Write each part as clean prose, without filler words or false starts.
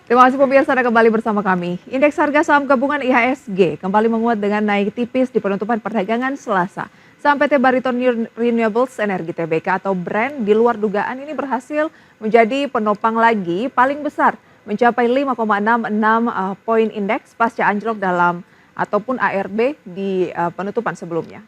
Terima kasih pemirsa Anda kembali bersama kami. Indeks harga saham gabungan IHSG kembali menguat dengan naik tipis di penutupan perdagangan Selasa. Saham PT Bariton Renewables Energi Tbk atau BREN di luar dugaan ini berhasil menjadi penopang lagi paling besar mencapai 5,66 poin indeks pasca anjlok dalam ataupun ARB di penutupan sebelumnya.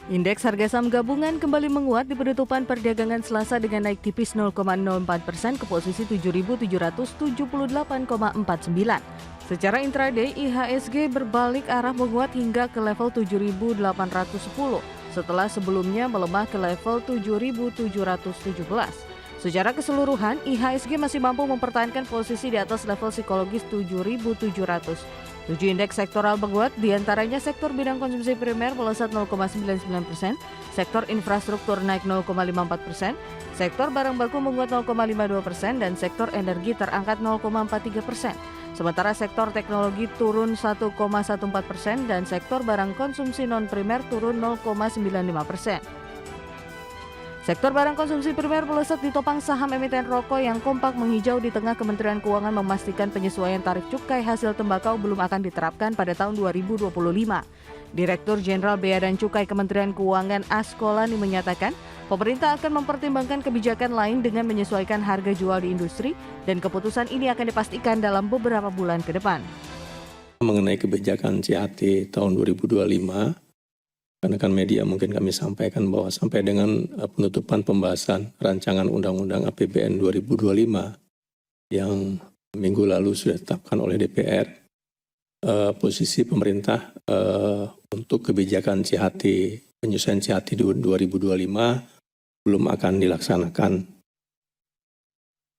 Indeks harga saham gabungan kembali menguat di penutupan perdagangan Selasa dengan naik tipis 0,04% ke posisi 7.778,49. Secara intraday, IHSG berbalik arah menguat hingga ke level 7.810 setelah sebelumnya melemah ke level 7.717. Secara keseluruhan, IHSG masih mampu mempertahankan posisi di atas level psikologis 7.700. 7 indeks sektoral menguat, diantaranya sektor bidang konsumsi primer melesat 0,99%, sektor infrastruktur naik 0,54%, sektor barang baku menguat 0,52%, dan sektor energi terangkat 0,43%. Sementara sektor teknologi turun 1,14% dan sektor barang konsumsi non-primer turun 0,95%. Sektor barang konsumsi primer melesat ditopang saham emiten rokok yang kompak menghijau di tengah Kementerian Keuangan memastikan penyesuaian tarif cukai hasil tembakau belum akan diterapkan pada tahun 2025. Direktur Jenderal Bea dan Cukai Kementerian Keuangan Askolani menyatakan, pemerintah akan mempertimbangkan kebijakan lain dengan menyesuaikan harga jual di industri dan keputusan ini akan dipastikan dalam beberapa bulan ke depan. Mengenai kebijakan CAT tahun 2025, karena kan media mungkin kami sampaikan bahwa sampai dengan penutupan pembahasan rancangan Undang-Undang APBN 2025 yang minggu lalu sudah ditetapkan oleh DPR, posisi pemerintah untuk kebijakan CHT, penyesuaian CHT 2025 belum akan dilaksanakan.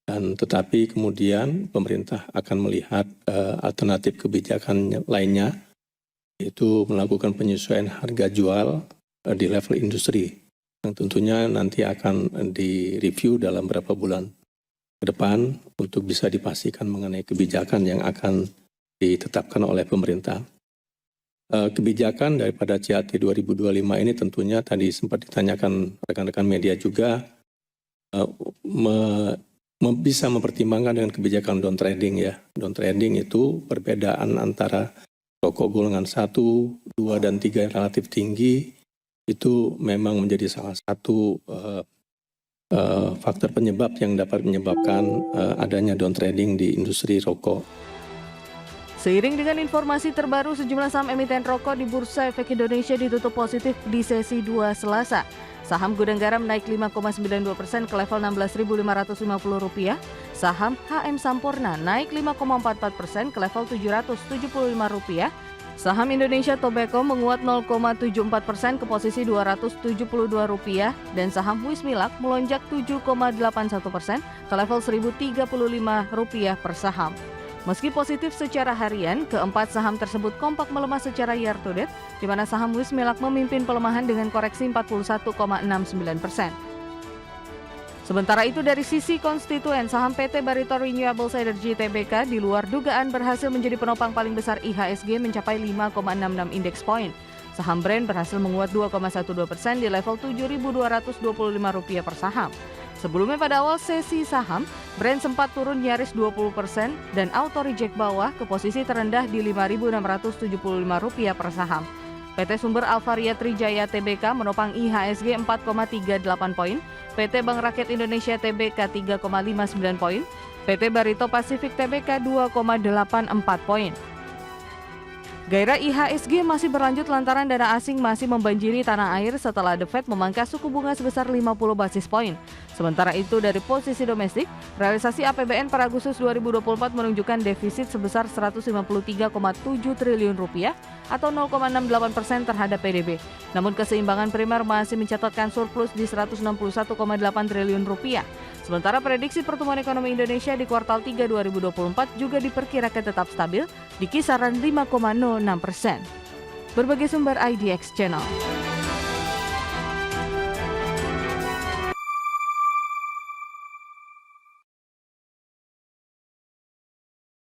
Dan tetapi kemudian pemerintah akan melihat alternatif kebijakan lainnya, yaitu melakukan penyesuaian harga jual di level industri yang tentunya nanti akan direview dalam beberapa bulan ke depan untuk bisa dipastikan mengenai kebijakan yang akan ditetapkan oleh pemerintah. Kebijakan daripada CAT 2025 ini tentunya tadi sempat ditanyakan rekan-rekan media juga bisa mempertimbangkan dengan kebijakan down trading ya. Down trading itu perbedaan antara rokok golongan 1, 2, dan 3 yang relatif tinggi itu memang menjadi salah satu faktor penyebab yang dapat menyebabkan adanya down trading di industri rokok. Seiring dengan informasi terbaru, sejumlah saham emiten rokok di Bursa Efek Indonesia ditutup positif di sesi 2 Selasa. Saham Gudang Garam naik 5,92% ke level Rp16.550. Saham HM Sampurna naik 5,44% ke level Rp775. Saham Indonesia Tobacco menguat 0,74% ke posisi Rp272 dan saham Wismilak melonjak 7,81% ke level Rp1.035 per saham. Meski positif secara harian, keempat saham tersebut kompak melemah secara year to date, di mana saham Wismilak memimpin pelemahan dengan koreksi 41,69%. Sementara itu dari sisi konstituen, saham PT Bariton Renewables Energi Tbk di luar dugaan berhasil menjadi penopang paling besar IHSG mencapai 5,66 indeks poin. Saham BREN berhasil menguat 2,12% di level Rp7.225 per saham. Sebelumnya pada awal sesi saham, BREN sempat turun nyaris 20% dan auto reject bawah ke posisi terendah di Rp5.675 per saham. PT Sumber Alvaria Trijaya Tbk menopang IHSG 4,38 poin, PT Bank Rakyat Indonesia Tbk 3,59 poin, PT Barito Pasifik Tbk 2,84 poin. Gairah IHSG masih berlanjut lantaran dana asing masih membanjiri tanah air setelah The Fed memangkas suku bunga sebesar 50 basis poin. Sementara itu dari posisi domestik, realisasi APBN per Agustus 2024 menunjukkan defisit sebesar Rp153,7 triliun atau 0,68% terhadap PDB. Namun keseimbangan primer masih mencatatkan surplus di Rp161,8 triliun. Sementara prediksi pertumbuhan ekonomi Indonesia di kuartal 3 2024 juga diperkirakan tetap stabil di kisaran 5,06%. Berbagai sumber IDX Channel.